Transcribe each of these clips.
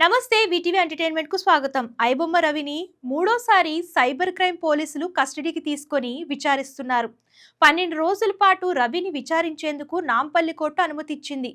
నమస్తే VTV entertainment కు స్వాగతం. ఐబొమ్మ రవిని మూడోసారి సైబర్ క్రైమ్ పోలీసులు కస్టడీకి తీసుకొని విచారిస్తున్నారు. 12 రోజుల పాటు రవిని విచారించేందుకు నాంపల్లి కోర్టు అనుమతి ఇచ్చింది.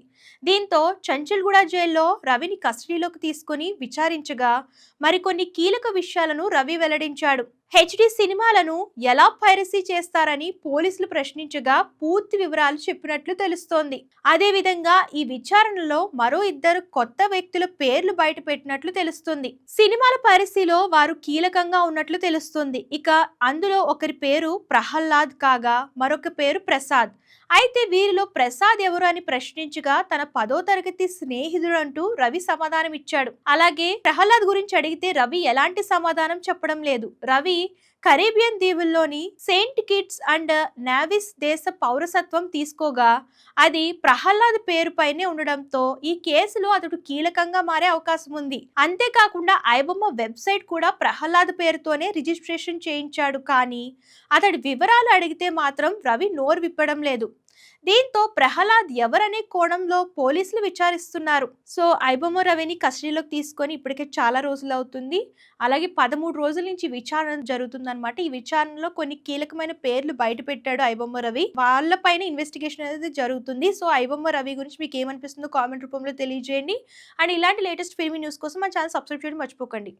దీంతో చంచల్గూడ జైల్లో రవిని కస్టడీలోకి తీసుకొని విచారించగా మరికొన్ని కీలక విషయాలను రవి వెల్లడించాడు. హెచ్డి సినిమాలను ఎలా పైరసీ చేస్తారని పోలీసులు ప్రశ్నించగా పూర్తి వివరాలు చెప్పినట్లు తెలుస్తోంది. అదేవిధంగా ఈ విచారణలో మరో ఇద్దరు కొత్త వ్యక్తుల పేర్లు బయటపెట్టినట్లు తెలుస్తుంది. సినిమాల పైరసీలో వారు కీలకంగా ఉన్నట్లు తెలుస్తుంది. ఇక అందులో ఒకరి పేరు ప్రహ్లాద్ కాగా మరొక పేరు ప్రసాద్. అయితే వీరిలో ప్రసాద్ ఎవరు అని ప్రశ్నించగా తన 10వ తరగతి స్నేహితుడు అంటూ రవి సమాధానం ఇచ్చాడు. అలాగే ప్రహ్లాద్ గురించి అడిగితే రవి ఎలాంటి సమాధానం చెప్పడం లేదు. రవి కరేబియన్ దీవుల్లోని సెయింట్ కిట్స్ అండ్ నావిస్ దేశ పౌరసత్వం తీసుకోగా అది ప్రహ్లాద్ పేరుపైనే ఉండడంతో ఈ కేసులో అతడు కీలకంగా మారే అవకాశం ఉంది. అంతేకాకుండా ఐబొమ్మ వెబ్సైట్ కూడా ప్రహ్లాద్ పేరుతోనే రిజిస్ట్రేషన్ చేయించాడు. కానీ అతడి వివరాలు అడిగితే మాత్రం రవి నోరు విప్పడం లేదు. దీంతో ప్రహ్లాద్ ఎవరనే కోణంలో పోలీసులు విచారిస్తున్నారు. సో ఐబొమ్మ రవిని కస్టడీలోకి తీసుకొని ఇప్పటికే చాలా రోజులు అవుతుంది. అలాగే 13 రోజుల నుంచి విచారణ జరుగుతుందన్నమాట. ఈ విచారణలో కొన్ని కీలకమైన పేర్లు బయట పెట్టాడు ఐబొమ్మ రవి. వాళ్ళపైన ఇన్వెస్టిగేషన్ అనేది జరుగుతుంది. సో ఐబొమ్మ రవి గురించి మీకు ఏమనిపిస్తుందో కామెంట్ రూపంలో తెలియజేయండి. అండ్ ఇలాంటి లేటెస్ట్ ఫిల్మీ న్యూస్ కోసం మన ఛానల్ సబ్స్క్రైబ్ చేయడం మర్చిపోకండి.